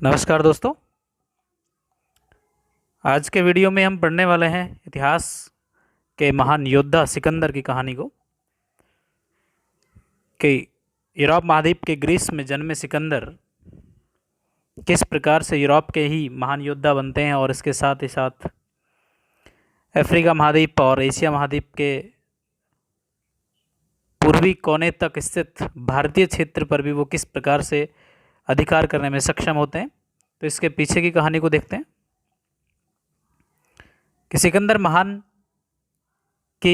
नमस्कार दोस्तों। आज के वीडियो में हम पढ़ने वाले हैं इतिहास के महान योद्धा सिकंदर की कहानी को कि यूरोप महाद्वीप के ग्रीस में जन्मे सिकंदर किस प्रकार से यूरोप के ही महान योद्धा बनते हैं और इसके साथ ही साथ अफ्रीका महाद्वीप और एशिया महाद्वीप के पूर्वी कोने तक स्थित भारतीय क्षेत्र पर भी वो किस प्रकार से अधिकार करने में सक्षम होते हैं। तो इसके पीछे की कहानी को देखते हैं कि सिकंदर महान की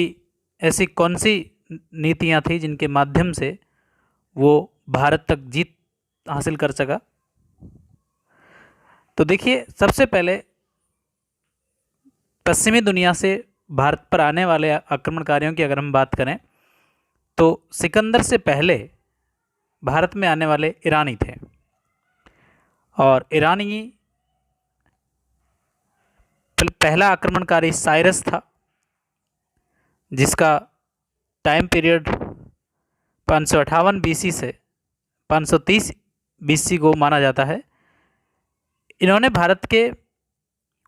ऐसी कौन सी नीतियाँ थी जिनके माध्यम से वो भारत तक जीत हासिल कर सका। तो देखिए, सबसे पहले पश्चिमी दुनिया से भारत पर आने वाले आक्रमणकारियों की अगर हम बात करें तो सिकंदर से पहले भारत में आने वाले ईरानी थे और ईरानी पहला आक्रमणकारी साइरस था जिसका टाइम पीरियड 558 बीसी से 530 बीसी को माना जाता है। इन्होंने भारत के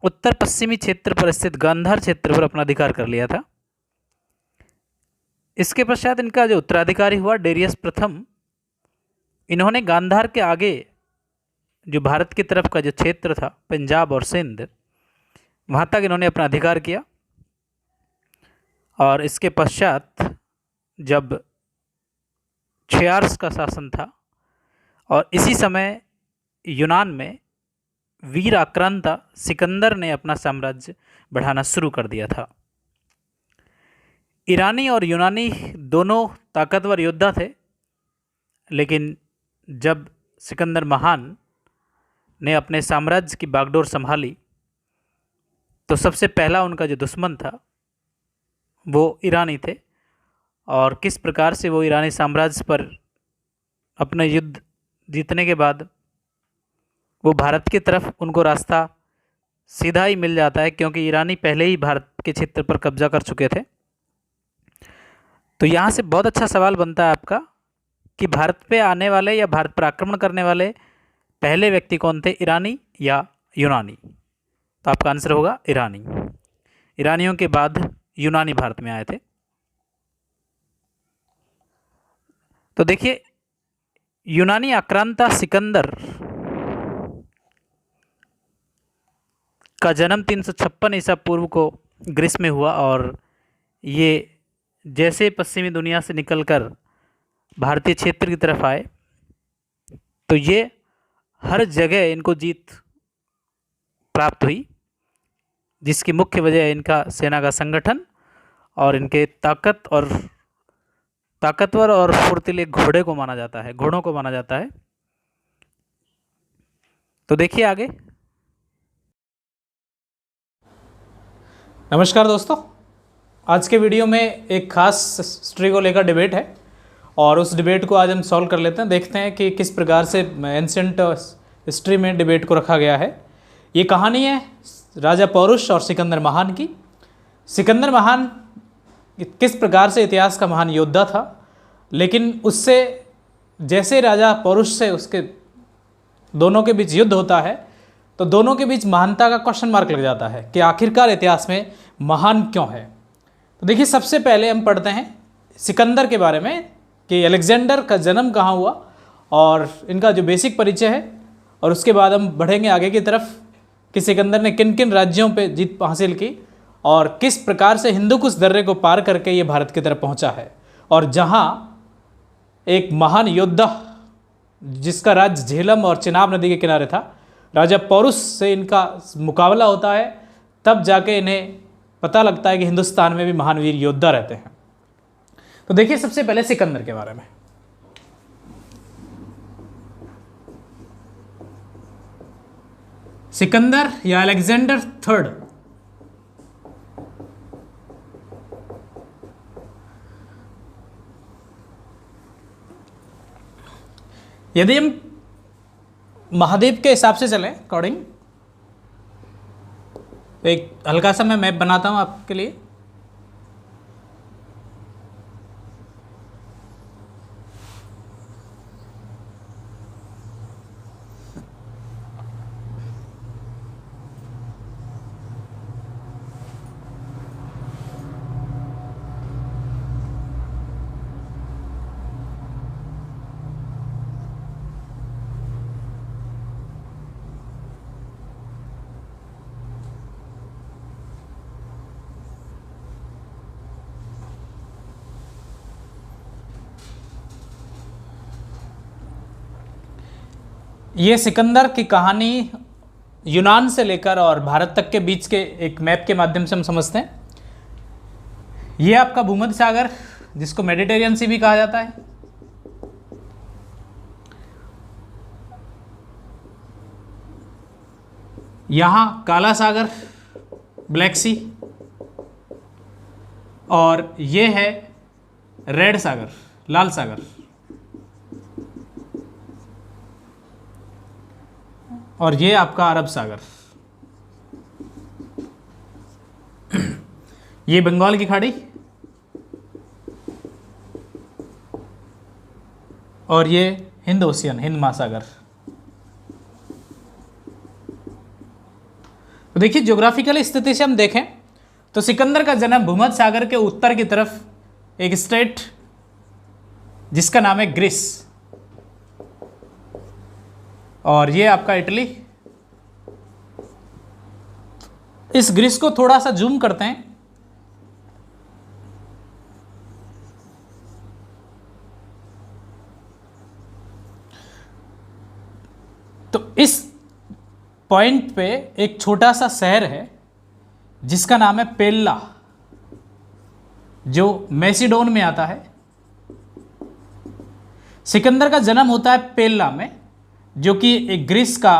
उत्तर पश्चिमी क्षेत्र पर स्थित गांधार क्षेत्र पर अपना अधिकार कर लिया था। इसके पश्चात इनका जो उत्तराधिकारी हुआ डेरियस प्रथम, इन्होंने गांधार के आगे जो भारत की तरफ का जो क्षेत्र था पंजाब और सिंध, वहाँ तक इन्होंने अपना अधिकार किया। और इसके पश्चात जब क्षयार्स का शासन था और इसी समय यूनान में वीर आक्रांता सिकंदर ने अपना साम्राज्य बढ़ाना शुरू कर दिया था। ईरानी और यूनानी दोनों ताकतवर योद्धा थे, लेकिन जब सिकंदर महान ने अपने साम्राज्य की बागडोर संभाली तो सबसे पहला उनका जो दुश्मन था वो ईरानी थे। और किस प्रकार से वो ईरानी साम्राज्य पर अपने युद्ध जीतने के बाद वो भारत की तरफ उनको रास्ता सीधा ही मिल जाता है, क्योंकि ईरानी पहले ही भारत के क्षेत्र पर कब्जा कर चुके थे। तो यहाँ से बहुत अच्छा सवाल बनता है आपका कि भारत पे आने वाले या भारत पर आक्रमण करने वाले पहले व्यक्ति कौन थे, ईरानी या यूनानी? तो आपका आंसर होगा ईरानी। ईरानियों के बाद यूनानी भारत में आए थे। तो देखिए, यूनानी आक्रांता सिकंदर का जन्म 356 ईसा पूर्व को ग्रीस में हुआ और ये जैसे पश्चिमी दुनिया से निकलकर भारतीय क्षेत्र की तरफ आए तो ये हर जगह इनको जीत प्राप्त हुई, जिसकी मुख्य वजह है इनका सेना का संगठन और इनके ताकतवर और फुर्तीले घोड़ों को माना जाता है। तो देखिए आगे। नमस्कार दोस्तों, आज के वीडियो में एक खास हिस्ट्री को लेकर डिबेट है और उस डिबेट को आज हम सॉल्व कर लेते हैं। देखते हैं कि किस प्रकार से एंशिएंट हिस्ट्री में डिबेट को रखा गया है। ये कहानी है राजा पौरुष और सिकंदर महान की। सिकंदर महान किस प्रकार से इतिहास का महान योद्धा था, लेकिन उससे जैसे राजा पौरुष से उसके दोनों के बीच युद्ध होता है तो दोनों के बीच महानता का क्वेश्चन मार्क लग जाता है कि आखिरकार इतिहास में महान क्यों है। तो देखिए, सबसे पहले हम पढ़ते हैं सिकंदर के बारे में कि अलेक्जेंडर का जन्म कहाँ हुआ और इनका जो बेसिक परिचय है, और उसके बाद हम बढ़ेंगे आगे की तरफ कि सिकंदर ने किन किन राज्यों पे जीत हासिल की और किस प्रकार से हिंदुकुश दर्रे को पार करके ये भारत की तरफ पहुंचा है, और जहां एक महान योद्धा जिसका राज्य झेलम और चिनाब नदी के किनारे था, राजा पौरुष से इनका मुकाबला होता है, तब जाके इन्हें पता लगता है कि हिंदुस्तान में भी महान वीर योद्धा रहते हैं। तो देखिए, सबसे पहले सिकंदर के बारे में। सिकंदर या अलेक्जेंडर थर्ड यदि हम महाद्वीप के हिसाब से चलें अकॉर्डिंग, एक हल्का सा मैं मैप बनाता हूं आपके लिए। ये सिकंदर की कहानी यूनान से लेकर और भारत तक के बीच के एक मैप के माध्यम से हम समझते हैं। ये आपका भूमध्य सागर, जिसको मेडिटेरियन सी भी कहा जाता है। यहाँ काला सागर, ब्लैक सी, और ये है रेड सागर, लाल सागर। और ये आपका अरब सागर। ये बंगाल की खाड़ी, और ये हिंद ओशियन, हिंद महासागर। तो देखिए, ज्योग्राफिकल स्थिति से हम देखें तो सिकंदर का जन्म भूमध्य सागर के उत्तर की तरफ एक स्टेट जिसका नाम है ग्रीस, और ये आपका इटली। इस ग्रीस को थोड़ा सा जूम करते हैं तो इस पॉइंट पे एक छोटा सा शहर है जिसका नाम है पेल्ला, जो मैसिडोन में आता है। सिकंदर का जन्म होता है पेल्ला में, जो कि एक ग्रीस का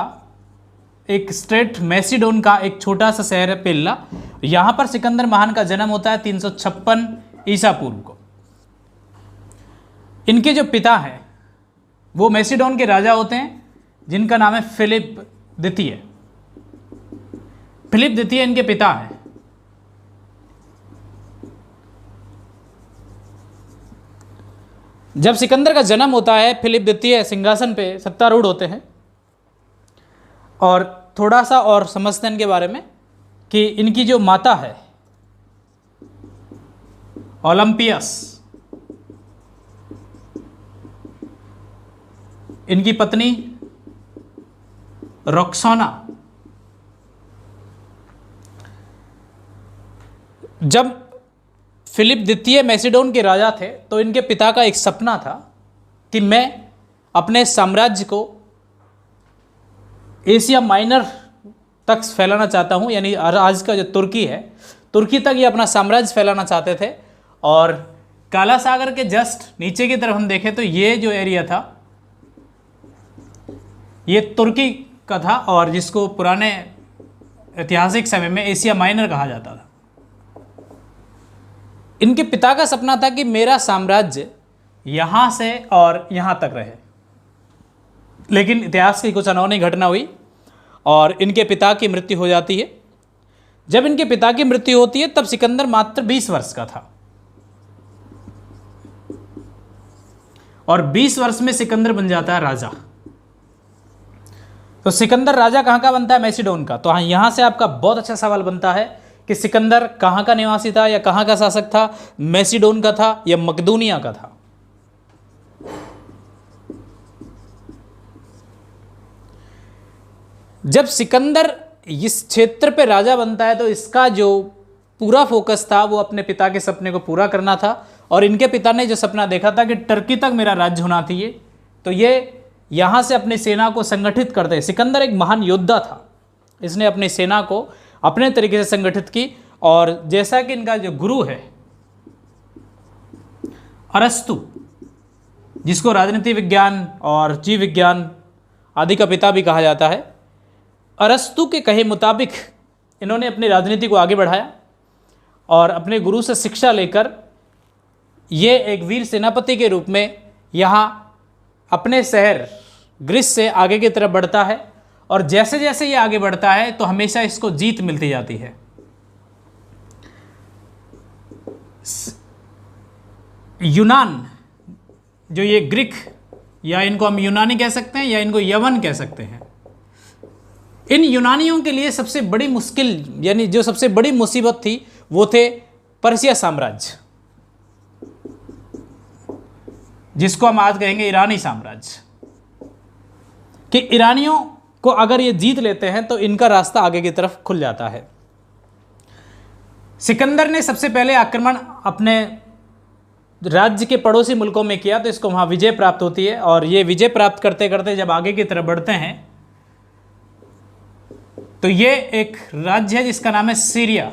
एक स्टेट मैसिडोन का एक छोटा सा शहर है पेल्ला। यहां पर सिकंदर महान का जन्म होता है 356 ईसा पूर्व को। इनके जो पिता हैं वो मैसिडोन के राजा होते हैं, जिनका नाम है फिलिप द्वितीय। फिलिप द्वितीय इनके पिता हैं। जब सिकंदर का जन्म होता है, फिलिप द्वितीय सिंहासन पे सत्तारूढ़ होते हैं। और थोड़ा सा और समझते हैं इनके बारे में कि इनकी जो माता है ओलंपियस, इनकी पत्नी रॉक्सोना। जब फिलिप द्वितीय मैसिडोन के राजा थे तो इनके पिता का एक सपना था कि मैं अपने साम्राज्य को एशिया माइनर तक फैलाना चाहता हूं, यानी आज का जो तुर्की है, तुर्की तक ये अपना साम्राज्य फैलाना चाहते थे। और काला सागर के जस्ट नीचे की तरफ हम देखें तो ये जो एरिया था ये तुर्की का था, और जिसको पुराने ऐतिहासिक समय में एशिया माइनर कहा जाता था। इनके पिता का सपना था कि मेरा साम्राज्य यहाँ से और यहाँ तक रहे, लेकिन इतिहास की कुछ अनहोनी घटना हुई और इनके पिता की मृत्यु हो जाती है। जब इनके पिता की मृत्यु होती है तब सिकंदर मात्र 20 वर्ष का था, और 20 वर्ष में सिकंदर बन जाता है राजा। तो सिकंदर राजा कहाँ का बनता है? मैसिडोन का। तो हाँ, यहाँ से आपका बहुत अच्छा सवाल बनता है कि सिकंदर कहाँ का निवासी था या कहाँ का शासक था? मैसिडोन का था या मकदूनिया का था? जब सिकंदर इस क्षेत्र पे राजा बनता है तो इसका जो पूरा फोकस था वो अपने पिता के सपने को पूरा करना था, और इनके पिता ने जो सपना देखा था कि टर्की तक मेरा राज्य होना चाहिए, तो ये यहाँ से अपनी सेना को संगठित करते। सिकंदर एक महान योद्धा था, इसने अपनी सेना को अपने तरीके से संगठित की। और जैसा कि इनका जो गुरु है अरस्तु, जिसको राजनीति विज्ञान और जीव विज्ञान आदि का पिता भी कहा जाता है, अरस्तु के कहे मुताबिक इन्होंने अपनी राजनीति को आगे बढ़ाया और अपने गुरु से शिक्षा लेकर ये एक वीर सेनापति के रूप में यहाँ अपने शहर ग्रीस से आगे की तरफ बढ़ता है। और जैसे जैसे ये आगे बढ़ता है तो हमेशा इसको जीत मिलती जाती है। यूनान, जो ये ग्रीक, या इनको हम यूनानी कह सकते हैं या इनको यवन कह सकते हैं, इन यूनानियों के लिए सबसे बड़ी मुश्किल, यानी जो सबसे बड़ी मुसीबत थी वो थे पर्शिया साम्राज्य, जिसको हम आज कहेंगे ईरानी साम्राज्य। कि ईरानियों को अगर ये जीत लेते हैं तो इनका रास्ता आगे की तरफ खुल जाता है। सिकंदर ने सबसे पहले आक्रमण अपने राज्य के पड़ोसी मुल्कों में किया तो इसको वहाँ विजय प्राप्त होती है। और ये विजय प्राप्त करते करते जब आगे की तरफ बढ़ते हैं तो ये एक राज्य है जिसका नाम है सीरिया।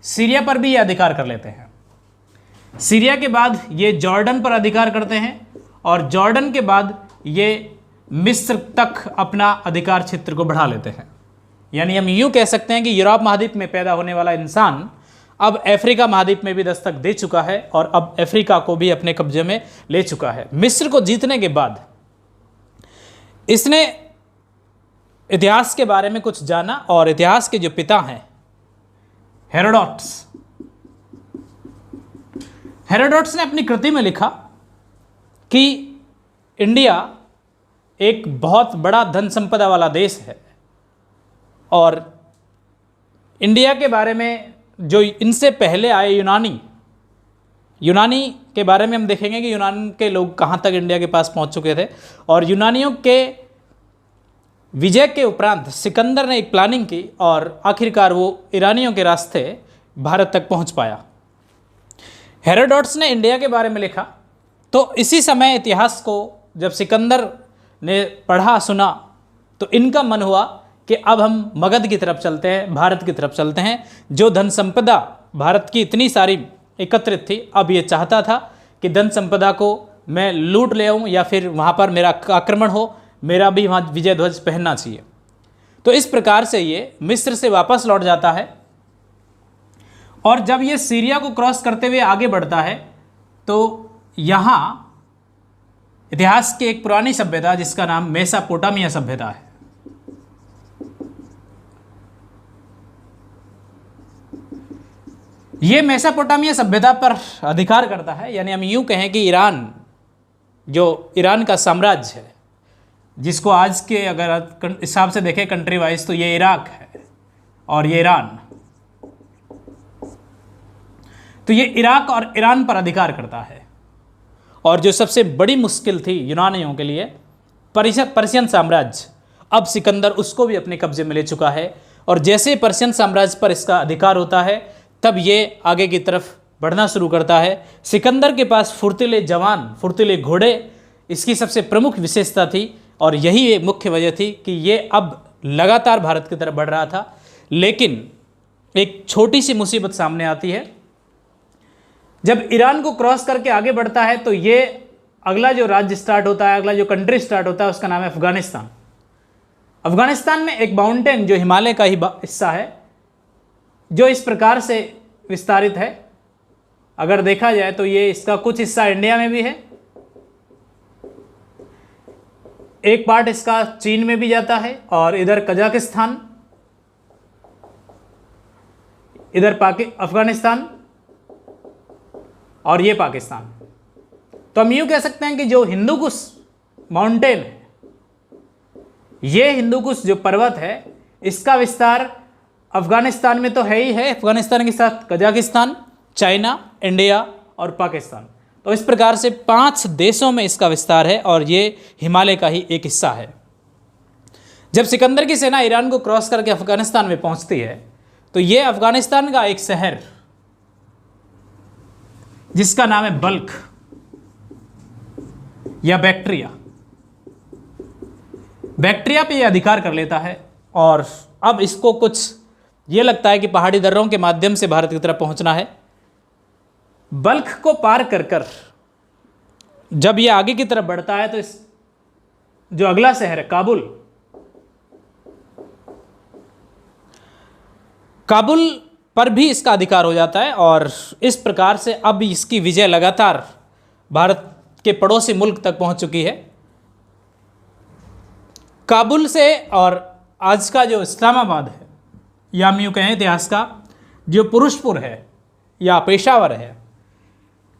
सीरिया पर भी ये अधिकार कर लेते हैं। सीरिया के बाद ये जॉर्डन पर अधिकार करते हैं और जॉर्डन के बाद ये मिस्र तक अपना अधिकार क्षेत्र को बढ़ा लेते हैं। यानी हम यूँ कह सकते हैं कि यूरोप महाद्वीप में पैदा होने वाला इंसान अब अफ्रीका महाद्वीप में भी दस्तक दे चुका है और अब अफ्रीका को भी अपने कब्जे में ले चुका है। मिस्र को जीतने के बाद इसने इतिहास के बारे में कुछ जाना और इतिहास के जो पिता हैं हेरोडोटस ने अपनी कृति में लिखा कि इंडिया एक बहुत बड़ा धन संपदा वाला देश है और इंडिया के बारे में जो इनसे पहले आए यूनानी के बारे में हम देखेंगे कि यूनान के लोग कहाँ तक इंडिया के पास पहुँच चुके थे। और यूनानियों के विजय के उपरांत सिकंदर ने एक प्लानिंग की और आखिरकार वो ईरानियों के रास्ते भारत तक पहुँच पाया। हेरोडोटस ने इंडिया के बारे में लिखा तो इसी समय इतिहास को जब सिकंदर ने पढ़ा सुना तो इनका मन हुआ कि अब हम मगध की तरफ चलते हैं, भारत की तरफ चलते हैं। जो धन संपदा भारत की इतनी सारी एकत्रित थी, अब ये चाहता था कि धन संपदा को मैं लूट ले आऊँ या फिर वहाँ पर मेरा आक्रमण हो, मेरा भी वहाँ विजय ध्वज पहनना चाहिए। तो इस प्रकार से ये मिस्र से वापस लौट जाता है और जब ये सीरिया को क्रॉस करते हुए आगे बढ़ता है तो यहाँ इतिहास की एक पुरानी सभ्यता जिसका नाम मेसोपोटामिया सभ्यता है, ये मेसोपोटामिया सभ्यता पर अधिकार करता है। यानी हम यूँ कहें कि ईरान, जो ईरान का साम्राज्य है, जिसको आज के अगर हिसाब से देखें कंट्री वाइज तो ये इराक है और ये ईरान, तो ये इराक और ईरान पर अधिकार करता है। और जो सबसे बड़ी मुश्किल थी यूनानियों के लिए पर्शियन साम्राज्य, अब सिकंदर उसको भी अपने कब्जे में ले चुका है। और जैसे पर्शियन साम्राज्य पर इसका अधिकार होता है तब ये आगे की तरफ बढ़ना शुरू करता है। सिकंदर के पास फुर्तीले जवान, फुर्तीले घोड़े इसकी सबसे प्रमुख विशेषता थी और यही एक मुख्य वजह थी कि ये अब लगातार भारत की तरफ बढ़ रहा था। लेकिन एक छोटी सी मुसीबत सामने आती है। जब ईरान को क्रॉस करके आगे बढ़ता है तो ये अगला जो राज्य स्टार्ट होता है, अगला जो कंट्री स्टार्ट होता है, उसका नाम है अफगानिस्तान। अफगानिस्तान में एक माउंटेन जो हिमालय का ही हिस्सा है, जो इस प्रकार से विस्तारित है, अगर देखा जाए तो ये इसका कुछ हिस्सा इंडिया में भी है, एक पार्ट इसका चीन में भी जाता है और इधर कजाकिस्तान, इधर अफगानिस्तान और ये पाकिस्तान। तो हम यूँ कह सकते हैं कि जो हिंदू कुश माउंटेन है, ये हिंदू कुश जो पर्वत है, इसका विस्तार अफगानिस्तान में तो है ही है, अफगानिस्तान के साथ कजाकिस्तान, चाइना, इंडिया और पाकिस्तान। तो इस प्रकार से 5 देशों में इसका विस्तार है और ये हिमालय का ही एक हिस्सा है। जब सिकंदर की सेना ईरान को क्रॉस करके अफगानिस्तान में पहुंचती है तो ये अफगानिस्तान का एक शहर जिसका नाम है बल्ख या बैक्ट्रिया पे यह अधिकार कर लेता है। और अब इसको कुछ ये लगता है कि पहाड़ी दर्रों के माध्यम से भारत की तरफ पहुंचना है। बल्ख को पार कर कर जब ये आगे की तरफ बढ़ता है तो इस जो अगला शहर है काबुल पर भी इसका अधिकार हो जाता है। और इस प्रकार से अब इसकी विजय लगातार भारत के पड़ोसी मुल्क तक पहुंच चुकी है। काबुल से और आज का जो इस्लामाबाद है, या हम यूँ कहें इतिहास का जो पुरुषपुर है या पेशावर है,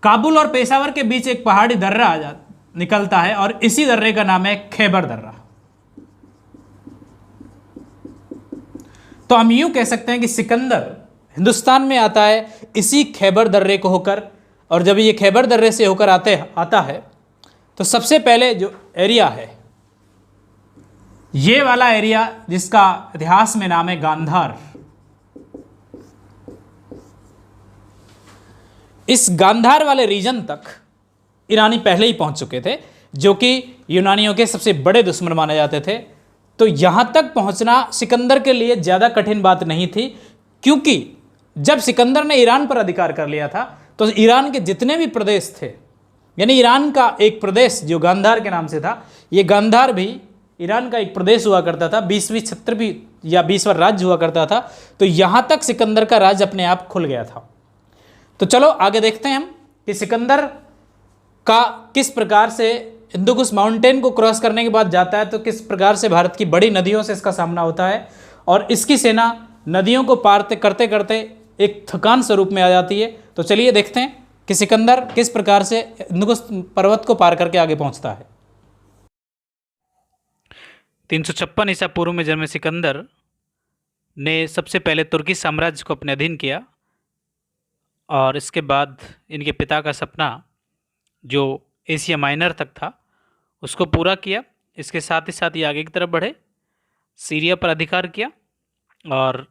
काबुल और पेशावर के बीच एक पहाड़ी दर्रा निकलता है और इसी दर्रे का नाम है खैबर दर्रा। तो हम यूँ कह सकते हैं कि सिकंदर हिंदुस्तान में आता है इसी खैबर दर्रे को होकर। और जब ये खैबर दर्रे से होकर आता है तो सबसे पहले जो एरिया है, ये वाला एरिया जिसका इतिहास में नाम है गांधार, इस गांधार वाले रीजन तक ईरानी पहले ही पहुंच चुके थे, जो कि यूनानियों के सबसे बड़े दुश्मन माने जाते थे। तो यहाँ तक पहुँचना सिकंदर के लिए ज़्यादा कठिन बात नहीं थी, क्योंकि जब सिकंदर ने ईरान पर अधिकार कर लिया था तो ईरान के जितने भी प्रदेश थे, यानी ईरान का एक प्रदेश जो गांधार के नाम से था, ये गांधार भी ईरान का एक प्रदेश हुआ करता था, 20वीं छत्र भी या 20वां राज्य हुआ करता था। तो यहाँ तक सिकंदर का राज्य अपने आप खुल गया था। तो चलो आगे देखते हैं हम कि सिकंदर का किस प्रकार से हिंदुकुश माउंटेन को क्रॉस करने के बाद जाता है, तो किस प्रकार से भारत की बड़ी नदियों से इसका सामना होता है, और इसकी सेना नदियों को पार करते करते एक थकान स्वरूप में आ जाती है। तो चलिए देखते हैं कि सिकंदर किस प्रकार से हिंदुकुश पर्वत को पार करके आगे पहुंचता है। 356 ईसा पूर्व में जन्मे सिकंदर ने सबसे पहले तुर्की साम्राज्य को अपने अधीन किया, और इसके बाद इनके पिता का सपना जो एशिया माइनर तक था उसको पूरा किया। इसके साथ ही साथ ये आगे की तरफ बढ़े, सीरिया पर अधिकार किया और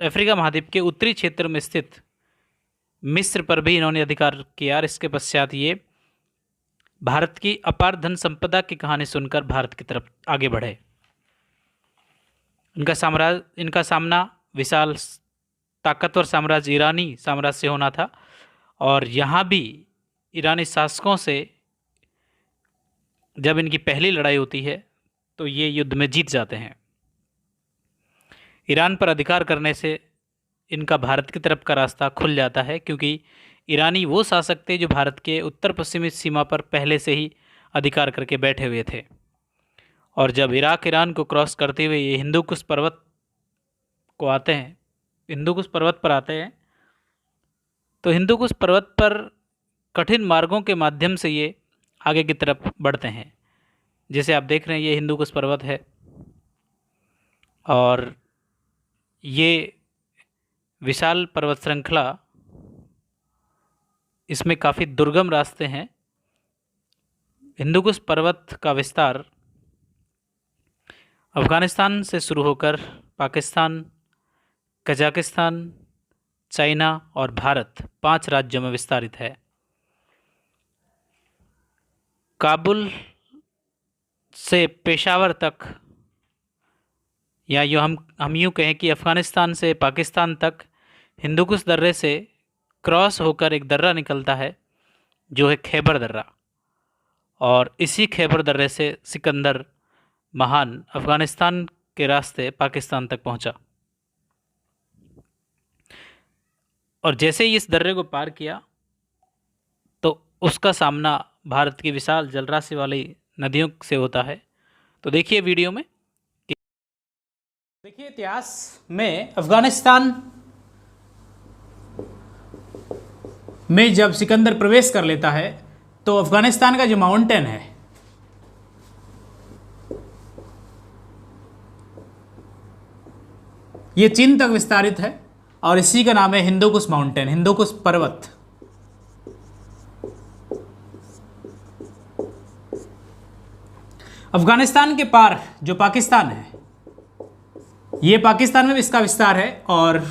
अफ्रीका महाद्वीप के उत्तरी क्षेत्र में स्थित मिस्र पर भी इन्होंने अधिकार किया। और इसके पश्चात ये भारत की अपार धन संपदा की कहानी सुनकर भारत की तरफ आगे बढ़े। इनका सामना विशाल ताकतवर साम्राज्य ईरानी साम्राज्य से होना था, और यहाँ भी ईरानी शासकों से जब इनकी पहली लड़ाई होती है तो ये युद्ध में जीत जाते हैं। ईरान पर अधिकार करने से इनका भारत की तरफ का रास्ता खुल जाता है, क्योंकि ईरानी वो शासक थे जो भारत के उत्तर पश्चिमी सीमा पर पहले से ही अधिकार करके बैठे हुए थे। और जब इराक ईरान को क्रॉस करते हुए ये हिंदुकुश पर्वत को आते हैं, हिंदुकुश पर्वत पर आते हैं, तो हिंदुकुश पर्वत पर कठिन मार्गों के माध्यम से ये आगे की तरफ बढ़ते हैं। जैसे आप देख रहे हैं ये हिंदुकुश पर्वत है, और ये विशाल पर्वत श्रृंखला, इसमें काफ़ी दुर्गम रास्ते हैं। हिंदुकुश पर्वत का विस्तार अफ़गानिस्तान से शुरू होकर पाकिस्तान, कजाकिस्तान, चाइना और भारत 5 राज्यों में विस्तारित है। काबुल से पेशावर तक, या यो हम यूँ कहें कि अफ़गानिस्तान से पाकिस्तान तक हिंदुकुश दर्रे से क्रॉस होकर एक दर्रा निकलता है जो है खैबर दर्रा, और इसी खैबर दर्रे से सिकंदर महान अफ़गानिस्तान के रास्ते पाकिस्तान तक पहुंचा। और जैसे ही इस दर्रे को पार किया तो उसका सामना भारत की विशाल जलराशि वाली नदियों से होता है। तो देखिए वीडियो में, देखिए इतिहास में अफ़गानिस्तान में जब सिकंदर प्रवेश कर लेता है तो अफ़गानिस्तान का जो माउंटेन है, ये चीन तक विस्तारित है, और इसी का नाम है हिंदुकुश माउंटेन, हिंदुकुश पर्वत। अफगानिस्तान के पार जो पाकिस्तान है, ये पाकिस्तान में भी इसका विस्तार है, और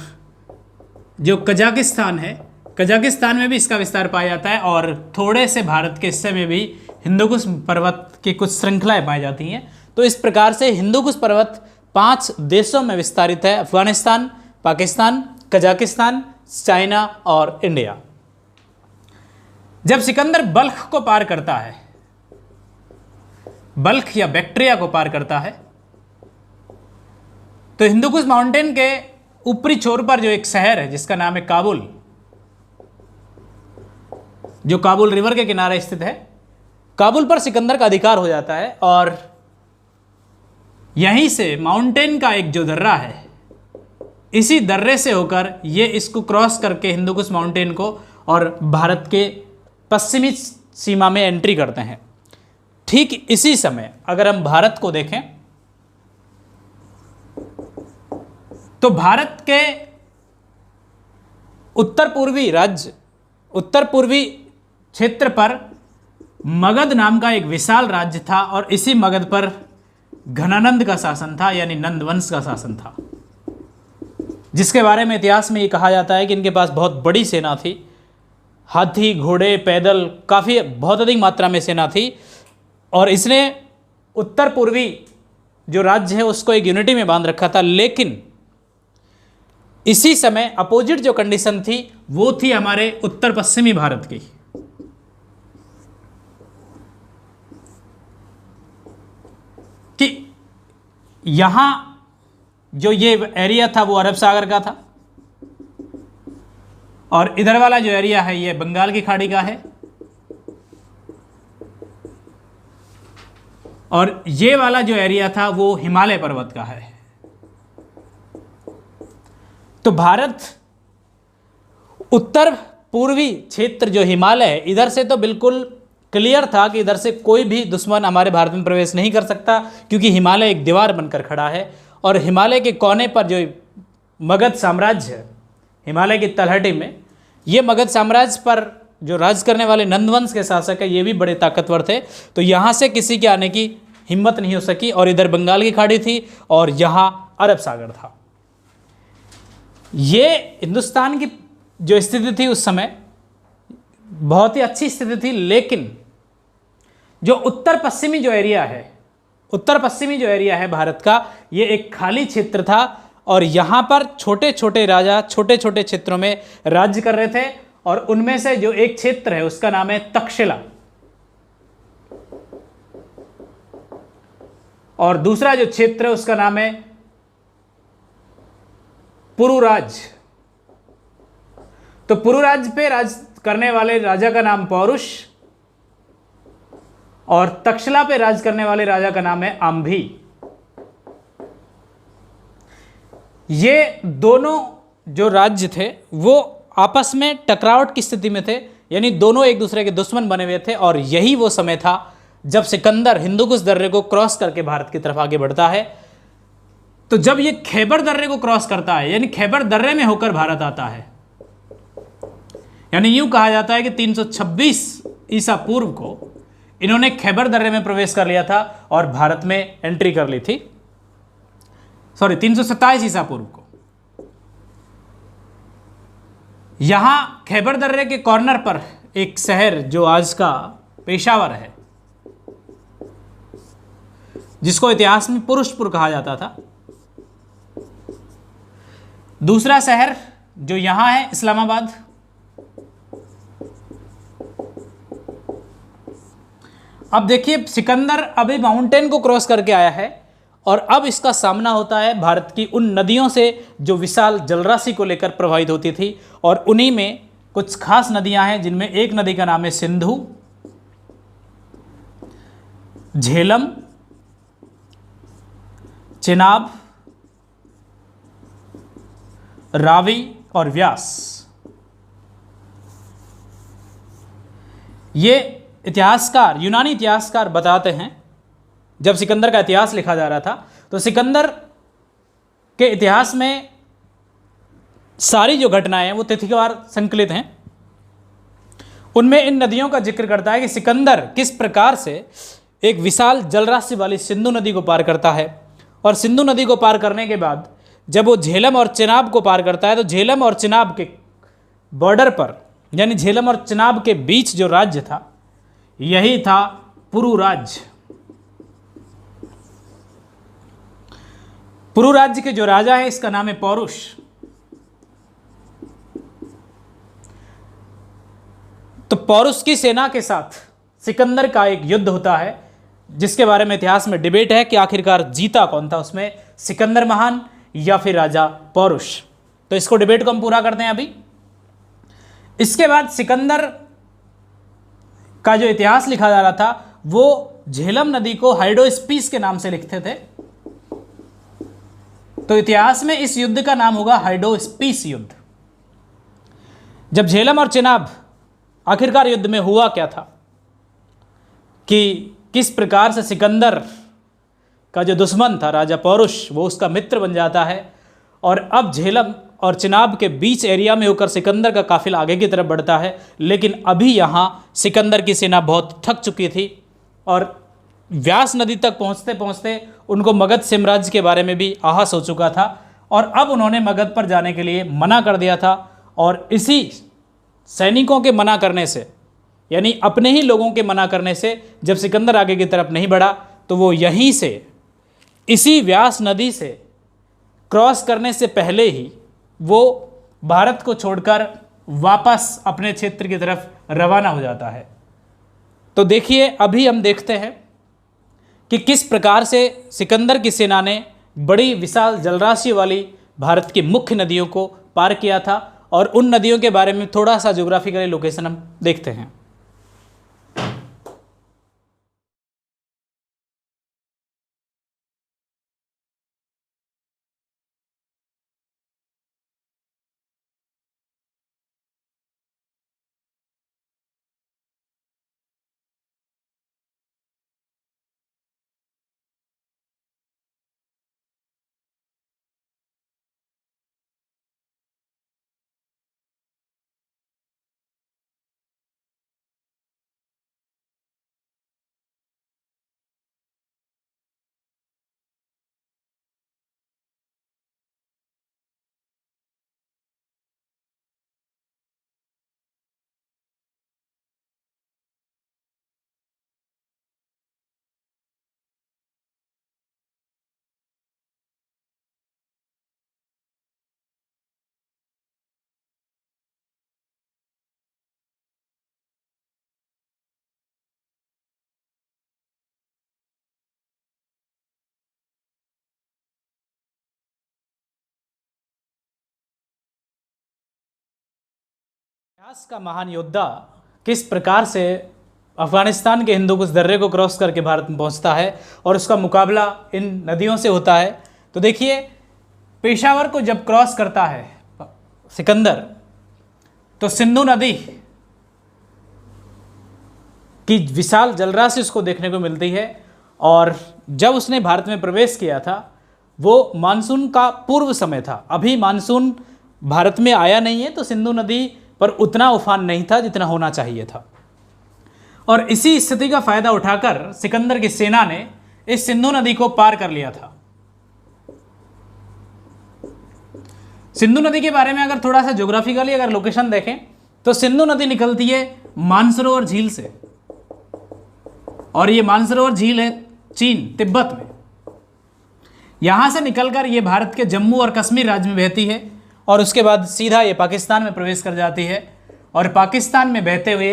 जो कजाकिस्तान है, कजाकिस्तान में भी इसका विस्तार पाया जाता है, और थोड़े से भारत के हिस्से में भी हिंदुकुश पर्वत की कुछ श्रृंखलाएं पाई जाती हैं। तो इस प्रकार से हिंदुकुश पर्वत 5 देशों में विस्तारित है: अफगानिस्तान, पाकिस्तान, कजाकिस्तान, चाइना और इंडिया। जब सिकंदर बल्ख को पार करता है, बल्ख या बैक्ट्रिया को पार करता है, तो हिंदुकुश माउंटेन के ऊपरी छोर पर जो एक शहर है जिसका नाम है काबुल, जो काबुल रिवर के किनारे स्थित है, काबुल पर सिकंदर का अधिकार हो जाता है। और यहीं से माउंटेन का एक जो दर्रा है, इसी दर्रे से होकर ये इसको क्रॉस करके हिंदुकुश माउंटेन को और भारत के पश्चिमी सीमा में एंट्री करते हैं। ठीक इसी समय अगर हम भारत को देखें तो भारत के उत्तर पूर्वी राज्य, उत्तर पूर्वी क्षेत्र पर मगध नाम का एक विशाल राज्य था, और इसी मगध पर घनानंद का शासन था, यानी नंद वंश का शासन था, जिसके बारे में इतिहास में ये कहा जाता है कि इनके पास बहुत बड़ी सेना थी। हाथी, घोड़े, पैदल, काफ़ी बहुत अधिक मात्रा में सेना थी। और इसने उत्तर पूर्वी जो राज्य है उसको एक यूनिटी में बांध रखा था। लेकिन इसी समय अपोजिट जो कंडीशन थी वो थी हमारे उत्तर पश्चिमी भारत की, कि यहां जो ये एरिया था वो अरब सागर का था और इधर वाला जो एरिया है ये बंगाल की खाड़ी का है, और ये वाला जो एरिया था वो हिमालय पर्वत का है। तो भारत उत्तर पूर्वी क्षेत्र जो हिमालय है इधर से तो बिल्कुल क्लियर था कि इधर से कोई भी दुश्मन हमारे भारत में प्रवेश नहीं कर सकता, क्योंकि हिमालय एक दीवार बनकर खड़ा है। और हिमालय के कोने पर जो मगध साम्राज्य है, हिमालय की तलहटी में, ये मगध साम्राज्य पर जो राज करने वाले नंदवंश के शासक है ये भी बड़े ताकतवर थे। तो यहाँ से किसी के आने की हिम्मत नहीं हो सकी, और इधर बंगाल की खाड़ी थी और यहाँ अरब सागर था। ये हिंदुस्तान की जो स्थिति थी उस समय बहुत ही अच्छी स्थिति थी। लेकिन जो उत्तर पश्चिमी जो एरिया है भारत का, ये एक खाली क्षेत्र था और यहाँ पर छोटे छोटे राजा छोटे छोटे क्षेत्रों में राज्य कर रहे थे। और उनमें से जो एक क्षेत्र है उसका नाम है तक्षशिला, और दूसरा जो क्षेत्र है उसका नाम है पुरुराज। तो पुरुराज पे राज करने वाले राजा का नाम पौरुष, और तक्षशिला पे राज करने वाले राजा का नाम है आंभी। ये दोनों जो राज्य थे वो आपस में टकरावट की स्थिति में थे, यानी दोनों एक दूसरे के दुश्मन बने हुए थे। और यही वो समय था जब सिकंदर हिंदुकुश दर्रे को क्रॉस करके भारत की तरफ आगे बढ़ता है। तो जब ये खैबर दर्रे को क्रॉस करता है, यानी खैबर दर्रे में होकर भारत आता है, यानी यूं कहा जाता है कि 326 ईसा पूर्व को इन्होंने खैबर दर्रे में प्रवेश कर लिया था और भारत में एंट्री कर ली थी। 327 ईसा पूर्व को। यहां खैबर दर्रे के कॉर्नर पर एक शहर जो आज का पेशावर है, जिसको इतिहास में पुरुषपुर कहा जाता था। दूसरा शहर जो यहां है इस्लामाबाद। अब देखिए सिकंदर अभी माउंटेन को क्रॉस करके आया है और अब इसका सामना होता है भारत की उन नदियों से जो विशाल जलराशि को लेकर प्रभावित होती थी। और उन्हीं में कुछ खास नदियां हैं, जिनमें एक नदी का नाम है सिंधु, झेलम, चेनाब, रावी और व्यास। ये इतिहासकार, यूनानी इतिहासकार बताते हैं, जब सिकंदर का इतिहास लिखा जा रहा था तो सिकंदर के इतिहास में सारी जो घटनाएं हैं वो तिथिवार संकलित हैं। उनमें इन नदियों का जिक्र करता है कि सिकंदर किस प्रकार से एक विशाल जलराशि वाली सिंधु नदी को पार करता है, और सिंधु नदी को पार करने के बाद जब वो झेलम और चिनाब को पार करता है तो झेलम और चिनाब के बॉर्डर पर, यानी झेलम और चिनाब के बीच जो राज्य था यही था पुरु राज्य। पुरु राज्य के जो राजा है इसका नाम है पौरुष। तो पौरुष की सेना के साथ सिकंदर का एक युद्ध होता है, जिसके बारे में इतिहास में डिबेट है कि आखिरकार जीता कौन था, उसमें सिकंदर महान या फिर राजा पौरुष। तो इसको डिबेट को हम पूरा करते हैं अभी। इसके बाद सिकंदर का जो इतिहास लिखा जा रहा था वो झेलम नदी को हाइडोस्पीस के नाम से लिखते थे। तो इतिहास में इस युद्ध का नाम होगा हाइडोस्पीस युद्ध। जब झेलम और चिनाब आखिरकार युद्ध में हुआ क्या था कि किस प्रकार से सिकंदर का जो दुश्मन था राजा पौरुष वो उसका मित्र बन जाता है, और अब झेलम और चिनाब के बीच एरिया में होकर सिकंदर का काफिला आगे की तरफ बढ़ता है। लेकिन अभी यहाँ सिकंदर की सेना बहुत थक चुकी थी और व्यास नदी तक पहुँचते पहुँचते उनको मगध साम्राज्य के बारे में भी आभास हो चुका था, और अब उन्होंने मगध पर जाने के लिए मना कर दिया था। और इसी सैनिकों के मना करने से, यानी अपने ही लोगों के मना करने से जब सिकंदर आगे की तरफ नहीं बढ़ा तो वो यहीं से, इसी व्यास नदी से क्रॉस करने से पहले ही वो भारत को छोड़कर वापस अपने क्षेत्र की तरफ रवाना हो जाता है। तो देखिए, अभी हम देखते हैं कि किस प्रकार से सिकंदर की सेना ने बड़ी विशाल जलराशि वाली भारत की मुख्य नदियों को पार किया था, और उन नदियों के बारे में थोड़ा सा ज्योग्राफिकली लोकेशन हम देखते हैं। इतिहास का महान योद्धा किस प्रकार से अफगानिस्तान के हिंदूकुश दर्रे को क्रॉस करके भारत में पहुंचता है और उसका मुकाबला इन नदियों से होता है। तो देखिए, पेशावर को जब क्रॉस करता है सिकंदर, तो सिंधु नदी की विशाल जलराशि उसको देखने को मिलती है, और जब उसने भारत में प्रवेश किया था वो मानसून का पूर्व समय था। अभी मानसून भारत में आया नहीं है, तो सिंधु नदी पर उतना उफान नहीं था जितना होना चाहिए था, और इसी स्थिति का फायदा उठाकर सिकंदर की सेना ने इस सिंधु नदी को पार कर लिया था। सिंधु नदी के बारे में अगर थोड़ा सा ज्योग्राफिकली अगर लोकेशन देखें तो सिंधु नदी निकलती है मानसरोवर झील से, और ये मानसरोवर झील है चीन तिब्बत में। यहां से निकलकर ये भारत के जम्मू और कश्मीर राज्य में बहती है, और उसके बाद सीधा ये पाकिस्तान में प्रवेश कर जाती है, और पाकिस्तान में बहते हुए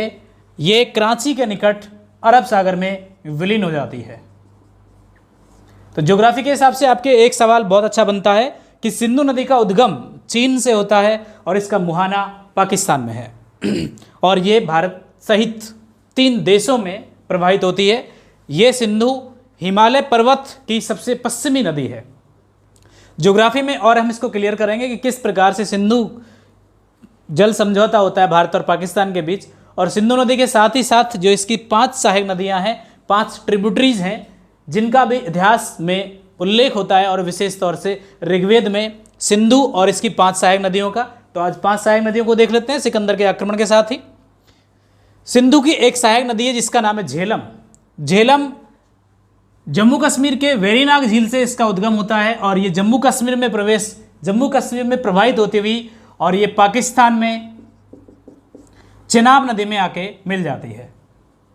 ये कराची के निकट अरब सागर में विलीन हो जाती है। तो ज्योग्राफी के हिसाब से आपके एक सवाल बहुत अच्छा बनता है कि सिंधु नदी का उद्गम चीन से होता है और इसका मुहाना पाकिस्तान में है, और ये भारत सहित 3 देशों में प्रवाहित होती है। ये सिंधु हिमालय पर्वत की सबसे पश्चिमी नदी है। ज्योग्राफी में और हम इसको क्लियर करेंगे कि किस प्रकार से सिंधु जल समझौता होता है भारत और पाकिस्तान के बीच, और सिंधु नदी के साथ ही साथ जो इसकी 5 सहायक नदियां हैं, 5 ट्रिब्यूटरीज हैं, जिनका भी इतिहास में उल्लेख होता है, और विशेष तौर से ऋग्वेद में सिंधु और इसकी 5 सहायक नदियों का। तो आज 5 सहायक नदियों को देख लेते हैं सिकंदर के आक्रमण के साथ ही। सिंधु की एक सहायक नदी है जिसका नाम है झेलम। झेलम जम्मू कश्मीर के वेरीनाग झील से इसका उद्गम होता है, और ये जम्मू कश्मीर में प्रवाहित होती हुई और ये पाकिस्तान में चेनाब नदी में आके मिल जाती है।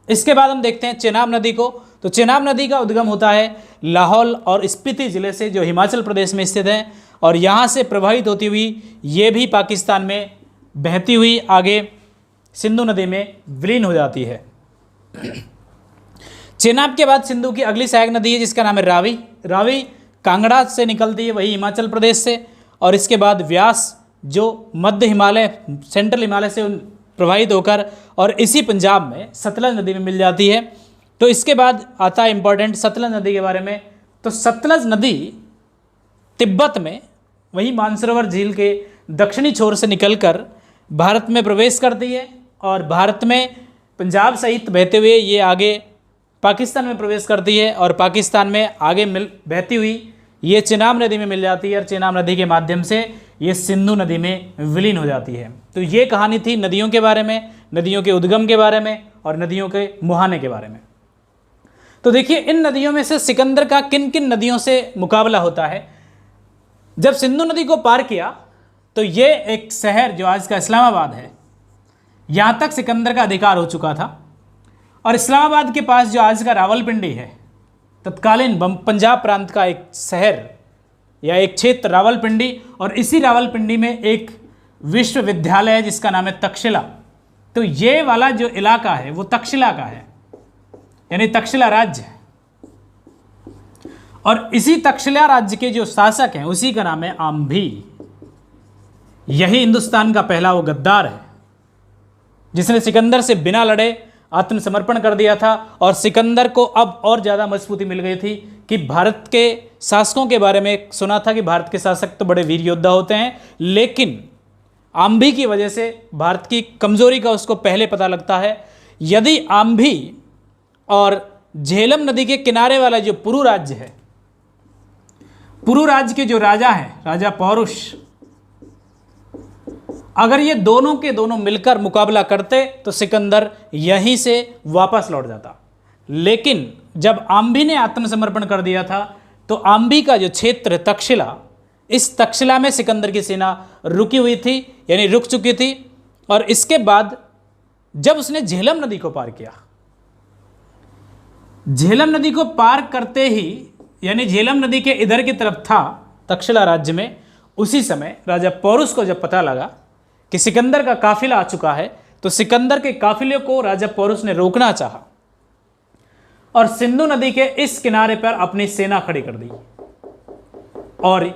इसके बाद हम देखते हैं चेनाब नदी को। तो चेनाब नदी का उद्गम होता है लाहौल और स्पीति जिले से, जो हिमाचल प्रदेश में स्थित है, और यहाँ से प्रवाहित होती हुई ये भी पाकिस्तान में बहती हुई आगे सिंधु नदी में विलीन हो जाती है। चेनाब के बाद सिंधु की अगली सहायक नदी है जिसका नाम है रावी। रावी कांगड़ा से निकलती है, वही हिमाचल प्रदेश से, और इसके बाद व्यास जो मध्य हिमालय सेंट्रल हिमालय से प्रवाहित होकर और इसी पंजाब में सतलज नदी में मिल जाती है। तो इसके बाद आता है इंपॉर्टेंट सतलज नदी के बारे में। तो सतलज नदी तिब्बत में वही मानसरोवर झील के दक्षिणी छोर से निकलकर भारत में प्रवेश करती है, और भारत में पंजाब सहित बहते हुए ये आगे पाकिस्तान में प्रवेश करती है, और पाकिस्तान में आगे बहती हुई ये चेनाब नदी में मिल जाती है, और चेनाब नदी के माध्यम से ये सिंधु नदी में विलीन हो जाती है। तो ये कहानी थी नदियों के बारे में, नदियों के उद्गम के बारे में और नदियों के मुहाने के बारे में। तो देखिए, इन नदियों में से सिकंदर का किन किन नदियों से मुकाबला होता है। जब सिंधु नदी को पार किया तो ये एक शहर जो आज का इस्लामाबाद है, यहाँ तक सिकंदर का अधिकार हो चुका था। और इस्लामाबाद के पास जो आज का रावलपिंडी है, तत्कालीन पंजाब प्रांत का एक शहर या एक क्षेत्र रावलपिंडी, और इसी रावलपिंडी में एक विश्वविद्यालय है जिसका नाम है तक्षशिला। तो ये वाला जो इलाका है वो तक्षशिला का है, यानी तक्षशिला राज्य है। और इसी तक्षशिला राज्य के जो शासक हैं उसी का नाम है आम्भी। यही हिंदुस्तान का पहला वो गद्दार है जिसने सिकंदर से बिना लड़े आत्मसमर्पण कर दिया था। और सिकंदर को अब और ज़्यादा मजबूती मिल गई थी कि भारत के शासकों के बारे में सुना था कि भारत के शासक तो बड़े वीर योद्धा होते हैं, लेकिन आम्भी की वजह से भारत की कमजोरी का उसको पहले पता लगता है। यदि आम्भी और झेलम नदी के किनारे वाला जो पुरु राज्य है, पुरु राज्य के जो राजा हैं, राजा पौरुष, अगर ये दोनों के दोनों मिलकर मुकाबला करते तो सिकंदर यहीं से वापस लौट जाता। लेकिन जब आम्भी ने आत्मसमर्पण कर दिया था तो आम्भी का जो क्षेत्र तक्षशिला, इस तक्षशिला में सिकंदर की सेना रुकी हुई थी, यानी रुक चुकी थी। और इसके बाद जब उसने झेलम नदी को पार किया, झेलम नदी को पार करते ही, यानी झेलम नदी के इधर की तरफ था तक्षशिला राज्य में, उसी समय राजा पौरुष को जब पता लगा कि सिकंदर का काफिला आ चुका है, तो सिकंदर के काफिले को राजा पौरुष ने रोकना चाहा और सिंधु नदी के इस किनारे पर अपनी सेना खड़ी कर दी। और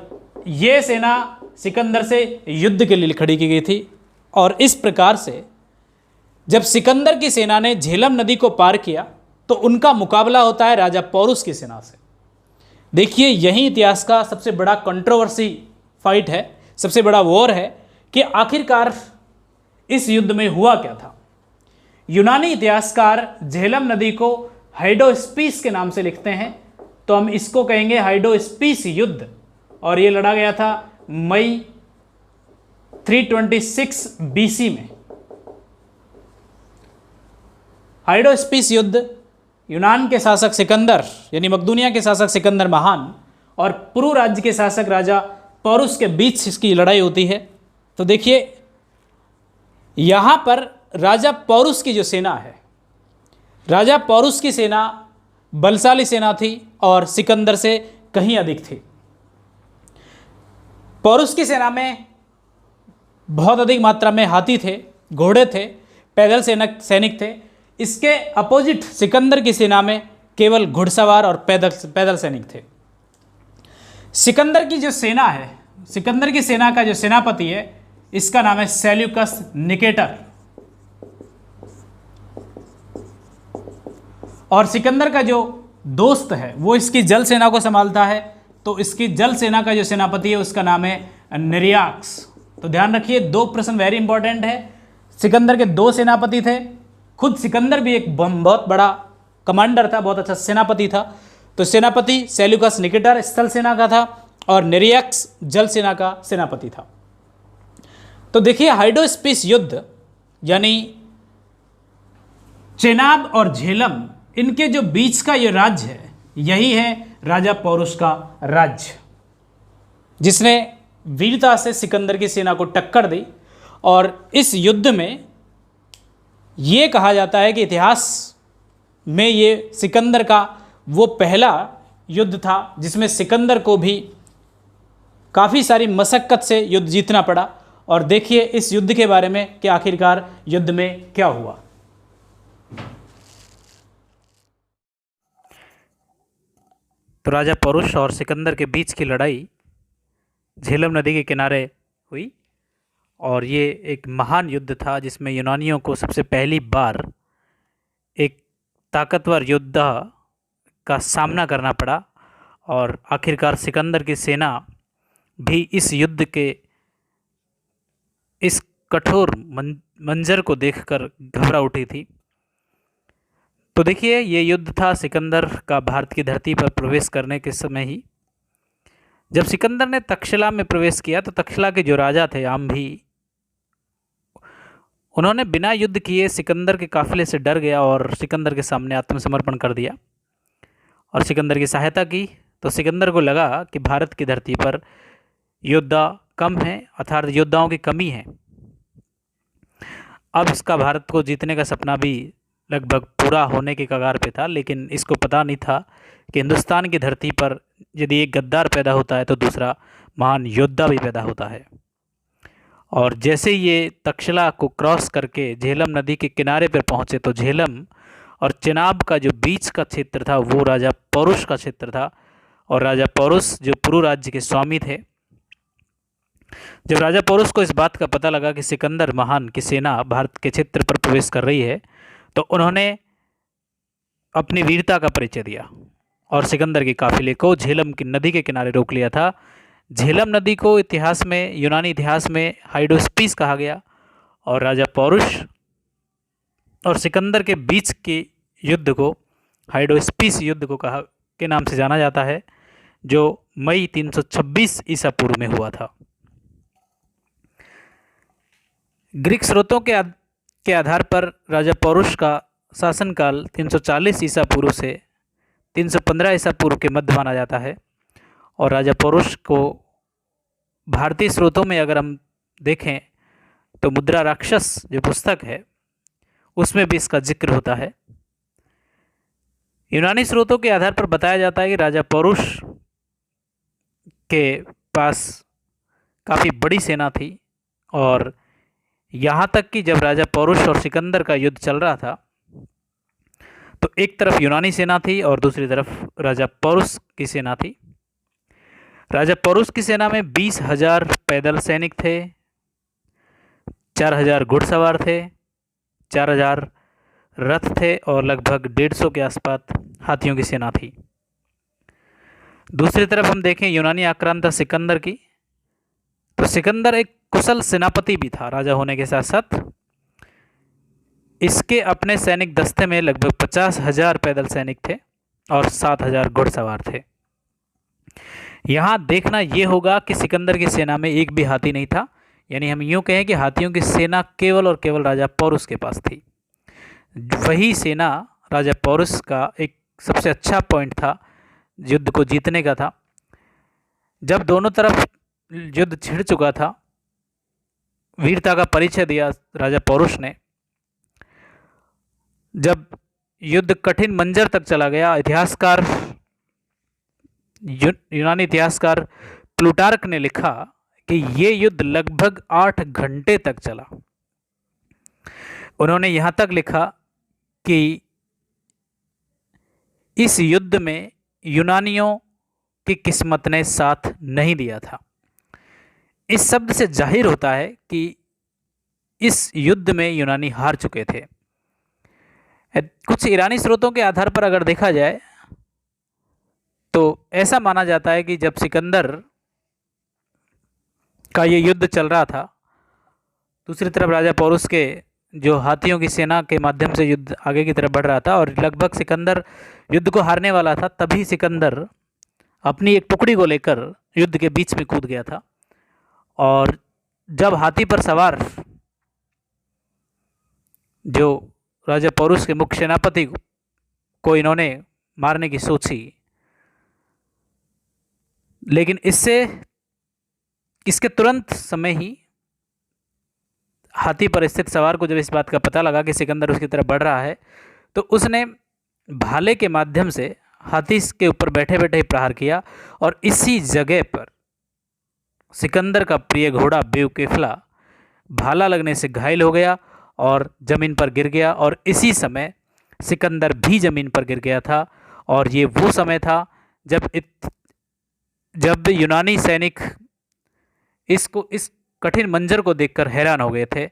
यह सेना सिकंदर से युद्ध के लिए खड़ी की गई थी। और इस प्रकार से जब सिकंदर की सेना ने झेलम नदी को पार किया तो उनका मुकाबला होता है राजा पौरुष की सेना से। देखिए, यही इतिहास का सबसे बड़ा कंट्रोवर्सी फाइट है, सबसे बड़ा वॉर है कि आखिरकार इस युद्ध में हुआ क्या था। यूनानी इतिहासकार झेलम नदी को हाइडोस्पीस के नाम से लिखते हैं, तो हम इसको कहेंगे हाइडोस्पीस युद्ध। और ये लड़ा गया था मई 326 बीसी में। हाइडोस्पीस युद्ध यूनान के शासक सिकंदर, यानी मकदूनिया के शासक सिकंदर महान और पुरु राज्य के शासक राजा पौरुष के बीच इसकी लड़ाई होती है। तो देखिए, यहाँ पर राजा पौरुष की जो सेना है, राजा पौरुष की सेना बलशाली सेना थी और सिकंदर से कहीं अधिक थी। पौरुष की सेना में बहुत अधिक मात्रा में हाथी थे, घोड़े थे, पैदल सैनिक थे। इसके अपोजिट सिकंदर की सेना में केवल घुड़सवार और पैदल सैनिक थे। सिकंदर की जो सेना है, सिकंदर की सेना का जो सेनापति है, इसका नाम है सेल्यूकस निकेटर। और सिकंदर का जो दोस्त है वो इसकी जल सेना को संभालता है। तो इसकी जल सेना का जो सेनापति है उसका नाम है निरियाक्स। तो ध्यान रखिए, दो प्रश्न वेरी इंपॉर्टेंट है। सिकंदर के दो सेनापति थे, खुद सिकंदर भी एक बहुत बड़ा कमांडर था, बहुत अच्छा सेनापति था। तो सेनापति सेल्यूकस निकेटर स्थल सेना का था और निरियाक्स जल सेना का सेनापति था। तो देखिए, हाइडोस्पीस युद्ध यानी चेनाब और झेलम, इनके जो बीच का ये राज्य है, यही है राजा पौरुष का राज्य, जिसने वीरता से सिकंदर की सेना को टक्कर दी। और इस युद्ध में ये कहा जाता है कि इतिहास में ये सिकंदर का वो पहला युद्ध था जिसमें सिकंदर को भी काफ़ी सारी मशक्क़त से युद्ध जीतना पड़ा। और देखिए इस युद्ध के बारे में कि आखिरकार युद्ध में क्या हुआ। तो राजा पौरुष और सिकंदर के बीच की लड़ाई झेलम नदी के किनारे हुई और ये एक महान युद्ध था जिसमें यूनानियों को सबसे पहली बार एक ताकतवर योद्धा का सामना करना पड़ा। और आखिरकार सिकंदर की सेना भी इस युद्ध के इस कठोर मंजर को देखकर घबरा उठी थी। तो देखिए, ये युद्ध था सिकंदर का भारत की धरती पर प्रवेश करने के समय ही। जब सिकंदर ने तक्षशिला में प्रवेश किया तो तक्षशिला के जो राजा थे आम्भी, उन्होंने बिना युद्ध किए सिकंदर के काफिले से डर गया और सिकंदर के सामने आत्मसमर्पण कर दिया और सिकंदर की सहायता की। तो सिकंदर को लगा कि भारत की धरती पर योद्धा कम हैं, अर्थात योद्धाओं की कमी है। अब इसका भारत को जीतने का सपना भी लगभग पूरा होने के कगार पे था, लेकिन इसको पता नहीं था कि हिंदुस्तान की धरती पर यदि एक गद्दार पैदा होता है तो दूसरा महान योद्धा भी पैदा होता है। और जैसे ये तक्षशिला को क्रॉस करके झेलम नदी के किनारे पर पहुँचे तो झेलम और चिनाब का जो बीच का क्षेत्र था वो राजा पौरुष का क्षेत्र था। और राजा पौरुष जो पुरु राज्य के स्वामी थे, जब राजा पौरुष को इस बात का पता लगा कि सिकंदर महान की सेना भारत के क्षेत्र पर प्रवेश कर रही है, तो उन्होंने अपनी वीरता का परिचय दिया और सिकंदर के काफिले को झेलम की नदी के किनारे रोक लिया था। झेलम नदी को इतिहास में, यूनानी इतिहास में हाइडोस्पीस कहा गया और राजा पौरुष और सिकंदर के बीच के युद्ध को हाइडोस्पीस युद्ध को कहा के नाम से जाना जाता है, जो मई 326 ईसा पूर्व में हुआ था। ग्रीक स्रोतों के आधार पर राजा पौरुष का शासनकाल 340 ईसा पूर्व से 315 ईसा पूर्व के मध्य माना जाता है। और राजा पौरुष को भारतीय स्रोतों में अगर हम देखें तो मुद्रा राक्षस जो पुस्तक है उसमें भी इसका जिक्र होता है। यूनानी स्रोतों के आधार पर बताया जाता है कि राजा पौरुष के पास काफ़ी बड़ी सेना थी और यहाँ तक कि जब राजा पौरुष और सिकंदर का युद्ध चल रहा था तो एक तरफ यूनानी सेना थी और दूसरी तरफ राजा पौरुष की सेना थी। राजा पौरुष की सेना में 20,000 पैदल सैनिक थे, 4,000 घुड़सवार थे, 4,000 रथ थे और लगभग 150 के आसपास हाथियों की सेना थी। दूसरी तरफ हम देखें यूनानी आक्रांता सिकंदर की, तो सिकंदर एक कुशल सेनापति भी था राजा होने के साथ साथ। इसके अपने सैनिक दस्ते में लगभग 50,000 पैदल सैनिक थे और 7,000 घुड़सवार थे। यहाँ देखना ये होगा कि सिकंदर की सेना में एक भी हाथी नहीं था, यानी हम यूँ कहें कि हाथियों की सेना केवल और केवल राजा पौरुष के पास थी। वही सेना राजा पौरुष का एक सबसे अच्छा पॉइंट था, युद्ध को जीतने का था। जब दोनों तरफ युद्ध छिड़ चुका था, वीरता का परिचय दिया राजा पौरुष ने। जब युद्ध कठिन मंजर तक चला गया, इतिहासकार यूनानी इतिहासकार प्लूटार्क ने लिखा कि ये युद्ध लगभग 8 घंटे तक चला। उन्होंने यहाँ तक लिखा कि इस युद्ध में यूनानियों की किस्मत ने साथ नहीं दिया था। इस शब्द से जाहिर होता है कि इस युद्ध में यूनानी हार चुके थे। कुछ ईरानी स्रोतों के आधार पर अगर देखा जाए तो ऐसा माना जाता है कि जब सिकंदर का ये युद्ध चल रहा था, दूसरी तरफ राजा पौरुष के जो हाथियों की सेना के माध्यम से युद्ध आगे की तरफ बढ़ रहा था और लगभग सिकंदर युद्ध को हारने वाला था, तभी सिकंदर अपनी एक टुकड़ी को लेकर युद्ध के बीच में कूद गया था। और जब हाथी पर सवार जो राजा पौरुष के मुख्य सेनापति को इन्होंने मारने की सोची, लेकिन इसके तुरंत समय ही हाथी पर स्थित सवार को जब इस बात का पता लगा कि सिकंदर उसकी तरफ बढ़ रहा है, तो उसने भाले के माध्यम से हाथी के ऊपर बैठे बैठे ही प्रहार किया और इसी जगह पर सिकंदर का प्रिय घोड़ा बेवकेफला भाला लगने से घायल हो गया और ज़मीन पर गिर गया। और इसी समय सिकंदर भी ज़मीन पर गिर गया था। और ये वो समय था जब यूनानी सैनिक इस कठिन मंजर को देखकर हैरान हो गए थे।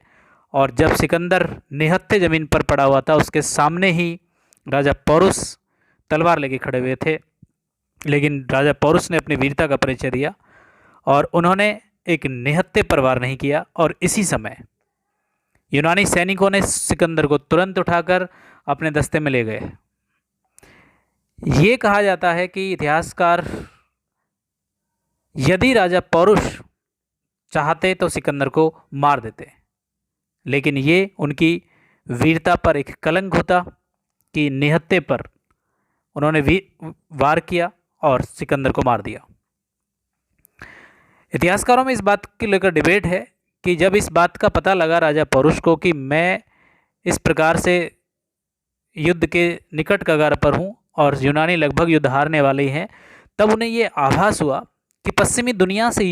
और जब सिकंदर निहत्थे ज़मीन पर पड़ा हुआ था, उसके सामने ही राजा पौरुष तलवार लेके खड़े हुए थे, लेकिन राजा पौरुष ने अपनी वीरता का परिचय दिया और उन्होंने एक निहत्थे पर वार नहीं किया। और इसी समय यूनानी सैनिकों ने सिकंदर को तुरंत उठाकर अपने दस्ते में ले गए। ये कहा जाता है कि इतिहासकार यदि राजा पौरुष चाहते तो सिकंदर को मार देते, लेकिन ये उनकी वीरता पर एक कलंक होता कि निहत्थे पर उन्होंने वार किया और सिकंदर को मार दिया। इतिहासकारों में इस बात को लेकर डिबेट है कि जब इस बात का पता लगा राजा पौरुष को कि मैं इस प्रकार से युद्ध के निकट कगार पर हूँ और यूनानी लगभग युद्ध हारने वाले ही हैं, तब उन्हें ये आभास हुआ कि पश्चिमी दुनिया से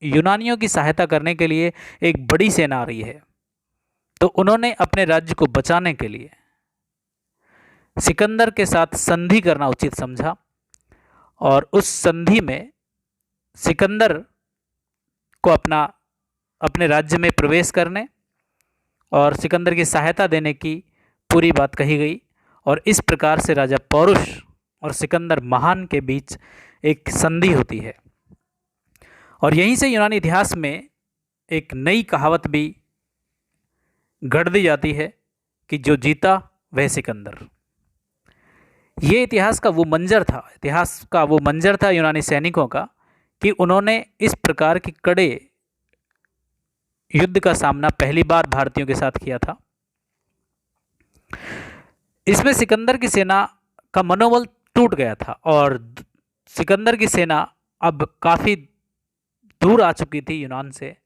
यूनानियों की सहायता करने के लिए एक बड़ी सेना आ रही है। तो उन्होंने अपने राज्य को बचाने के लिए सिकंदर के साथ संधि करना उचित समझा, और उस संधि में सिकंदर को अपने राज्य में प्रवेश करने और सिकंदर की सहायता देने की पूरी बात कही गई। और इस प्रकार से राजा पौरुष और सिकंदर महान के बीच एक संधि होती है। और यहीं से यूनानी इतिहास में एक नई कहावत भी गढ़ दी जाती है कि जो जीता वह सिकंदर। ये इतिहास का वो मंजर था यूनानी सैनिकों का कि उन्होंने इस प्रकार की कड़े युद्ध का सामना पहली बार भारतीयों के साथ किया था। इसमें सिकंदर की सेना का मनोबल टूट गया था और सिकंदर की सेना अब काफ़ी दूर आ चुकी थी यूनान से।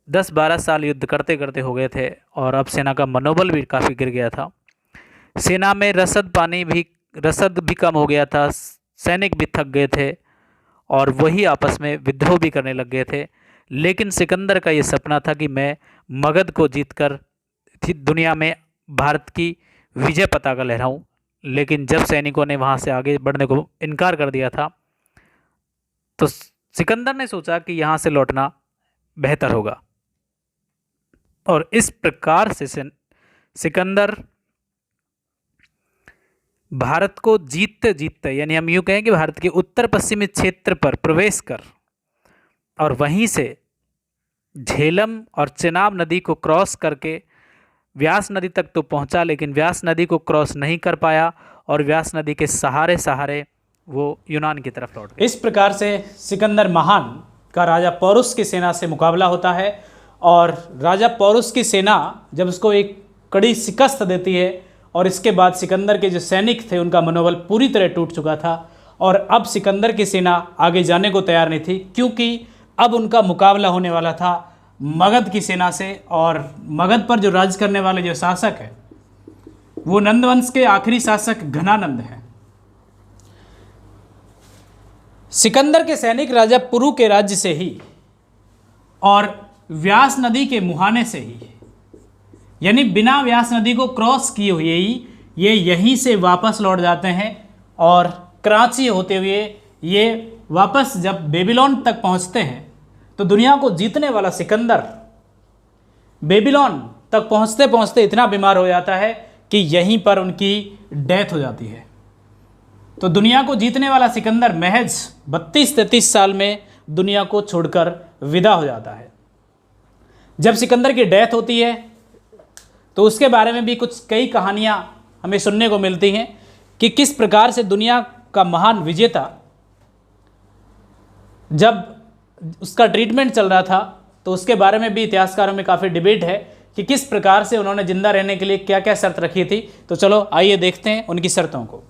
10-12 साल युद्ध करते करते हो गए थे और अब सेना का मनोबल भी काफ़ी गिर गया था। सेना में रसद भी कम हो गया था, सैनिक भी थक गए थे और वही आपस में विद्रोह भी करने लग गए थे। लेकिन सिकंदर का ये सपना था कि मैं मगध को जीतकर दुनिया में भारत की विजय पताका लहराऊं। लेकिन जब सैनिकों ने वहाँ से आगे बढ़ने को इनकार कर दिया था, तो सिकंदर ने सोचा कि यहाँ से लौटना बेहतर होगा। और इस प्रकार से सिकंदर भारत को जीतते जीतते, यानी हम यूँ कहें कि भारत के उत्तर पश्चिमी क्षेत्र पर प्रवेश कर और वहीं से झेलम और चेनाब नदी को क्रॉस करके व्यास नदी तक तो पहुंचा, लेकिन व्यास नदी को क्रॉस नहीं कर पाया और व्यास नदी के सहारे सहारे वो यूनान की तरफ लौट गया। इस प्रकार से सिकंदर महान का राजा पौरुष की सेना से मुकाबला होता है और राजा पौरुष की सेना जब उसको एक कड़ी शिकस्त देती है और इसके बाद सिकंदर के जो सैनिक थे उनका मनोबल पूरी तरह टूट चुका था और अब सिकंदर की सेना आगे जाने को तैयार नहीं थी, क्योंकि अब उनका मुकाबला होने वाला था मगध की सेना से। और मगध पर जो राज करने वाले जो शासक है वो नंदवंश के आखिरी शासक घनानंद हैं। सिकंदर के सैनिक राजा पुरु के राज्य से ही और व्यास नदी के मुहाने से ही, यानी बिना व्यास नदी को क्रॉस किए हुए ही ये यहीं से वापस लौट जाते हैं और कराची होते हुए ये वापस जब बेबीलोन तक पहुंचते हैं तो दुनिया को जीतने वाला सिकंदर बेबीलोन तक पहुंचते पहुंचते इतना बीमार हो जाता है कि यहीं पर उनकी डेथ हो जाती है। तो दुनिया को जीतने वाला सिकंदर महज 32-33 साल में दुनिया को छोड़कर विदा हो जाता है। जब सिकंदर की डेथ होती है तो उसके बारे में भी कई कहानियाँ हमें सुनने को मिलती हैं कि किस प्रकार से दुनिया का महान विजेता जब उसका ट्रीटमेंट चल रहा था तो उसके बारे में भी इतिहासकारों में काफ़ी डिबेट है कि किस प्रकार से उन्होंने जिंदा रहने के लिए क्या क्या शर्त रखी थी। तो चलो आइए देखते हैं उनकी शर्तों को।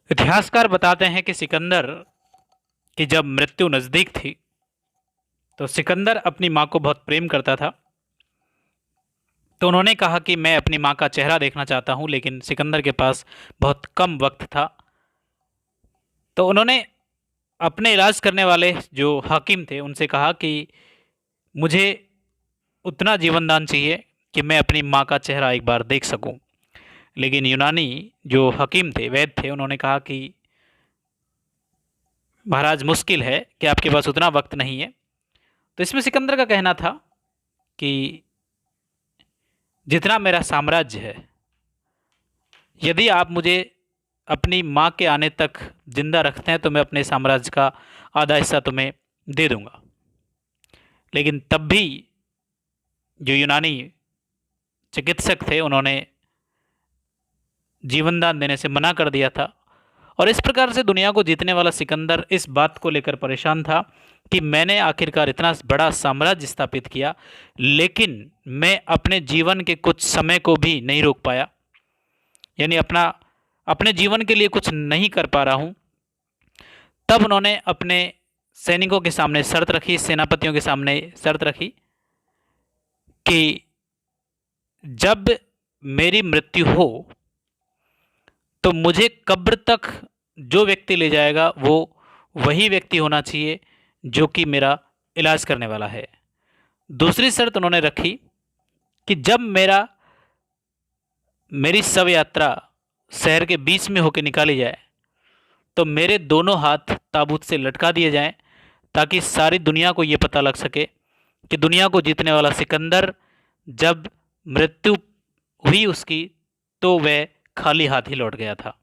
इतिहासकार बताते हैं कि सिकंदर की जब मृत्यु नज़दीक थी तो सिकंदर अपनी माँ को बहुत प्रेम करता था। तो उन्होंने कहा कि मैं अपनी माँ का चेहरा देखना चाहता हूँ, लेकिन सिकंदर के पास बहुत कम वक्त था। तो उन्होंने अपने इलाज करने वाले जो हाकिम थे उनसे कहा कि मुझे उतना जीवन दान चाहिए कि मैं अपनी माँ का चेहरा एक बार देख सकूं। लेकिन यूनानी जो हकीम थे, वैद्य थे, उन्होंने कहा कि महाराज मुश्किल है कि आपके पास उतना वक्त नहीं है। तो इसमें सिकंदर का कहना था कि जितना मेरा साम्राज्य है, यदि आप मुझे अपनी माँ के आने तक जिंदा रखते हैं तो मैं अपने साम्राज्य का आधा हिस्सा तुम्हें दे दूंगा। लेकिन तब भी जो यूनानी चिकित्सक थे उन्होंने जीवन दान देने से मना कर दिया था। और इस प्रकार से दुनिया को जीतने वाला सिकंदर इस बात को लेकर परेशान था कि मैंने आखिरकार इतना बड़ा साम्राज्य स्थापित किया, लेकिन मैं अपने जीवन के कुछ समय को भी नहीं रोक पाया, यानी अपने जीवन के लिए कुछ नहीं कर पा रहा हूँ। तब उन्होंने अपने सैनिकों के सामने शर्त रखी, सेनापतियों के सामने शर्त रखी कि जब मेरी मृत्यु हो तो मुझे कब्र तक जो व्यक्ति ले जाएगा वो वही व्यक्ति होना चाहिए जो कि मेरा इलाज करने वाला है। दूसरी शर्त उन्होंने रखी कि जब मेरी शव यात्रा शहर के बीच में होकर निकाली जाए तो मेरे दोनों हाथ ताबूत से लटका दिए जाएं, ताकि सारी दुनिया को ये पता लग सके कि दुनिया को जीतने वाला सिकंदर जब मृत्यु हुई उसकी तो वह खाली हाथ ही लौट गया था।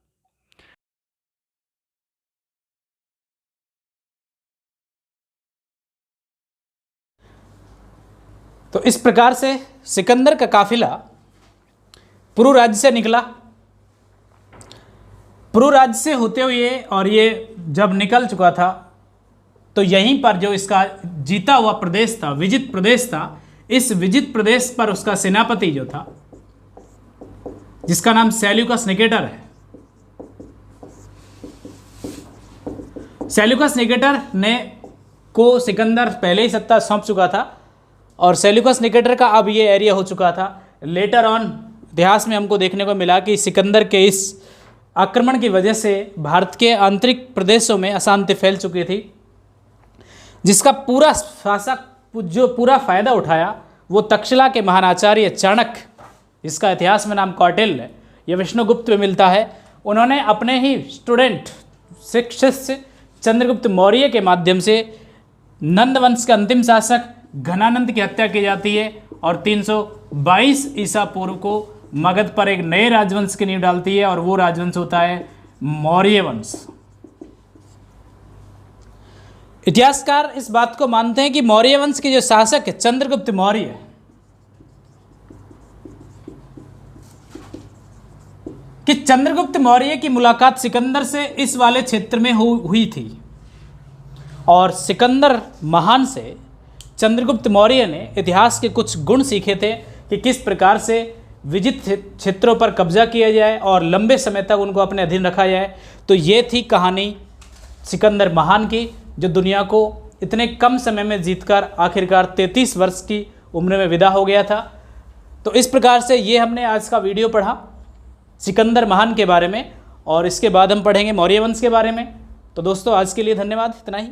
तो इस प्रकार से सिकंदर का काफिला पुरु राज्य से निकला। पुरु राज्य से होते हुए और ये जब निकल चुका था तो यहीं पर जो इसका जीता हुआ प्रदेश था, विजित प्रदेश था, इस विजित प्रदेश पर उसका सेनापति जो था, जिसका नाम सेल्यूकस निकेटर है, सेल्यूकस निकेटर ने को सिकंदर पहले ही सत्ता सौंप चुका था और सेल्यूकस निकेटर का अब ये एरिया हो चुका था। लेटर ऑन इतिहास में हमको देखने को मिला कि सिकंदर के इस आक्रमण की वजह से भारत के आंतरिक प्रदेशों में अशांति फैल चुकी थी, जिसका पूरा शासक जो पूरा फायदा उठाया वो तक्षशिला के महानाचार्य चाणक्य, जिसका इतिहास में नाम कौटिल्य, यह विष्णुगुप्त में मिलता है। उन्होंने अपने ही स्टूडेंट शिष्य चंद्रगुप्त मौर्य के माध्यम से नंद वंश के अंतिम शासक घनानंद की हत्या की जाती है और 322 ईसा पूर्व को मगध पर एक नए राजवंश की नींव डालती है और वो राजवंश होता है मौर्य वंश। इतिहासकार इस बात को मानते हैं कि मौर्य वंश के जो शासक है चंद्रगुप्त मौर्य, कि चंद्रगुप्त मौर्य की मुलाकात सिकंदर से इस वाले क्षेत्र में हुई थी और सिकंदर महान से चंद्रगुप्त मौर्य ने इतिहास के कुछ गुण सीखे थे कि किस प्रकार से विजित क्षेत्रों पर कब्जा किया जाए और लंबे समय तक उनको अपने अधीन रखा जाए। तो ये थी कहानी सिकंदर महान की, जो दुनिया को इतने कम समय में जीतकर आखिरकार 33 वर्ष की उम्र में विदा हो गया था। तो इस प्रकार से ये हमने आज का वीडियो पढ़ा सिकंदर महान के बारे में और इसके बाद हम पढ़ेंगे मौर्य वंश के बारे में। तो दोस्तों आज के लिए धन्यवाद, इतना ही।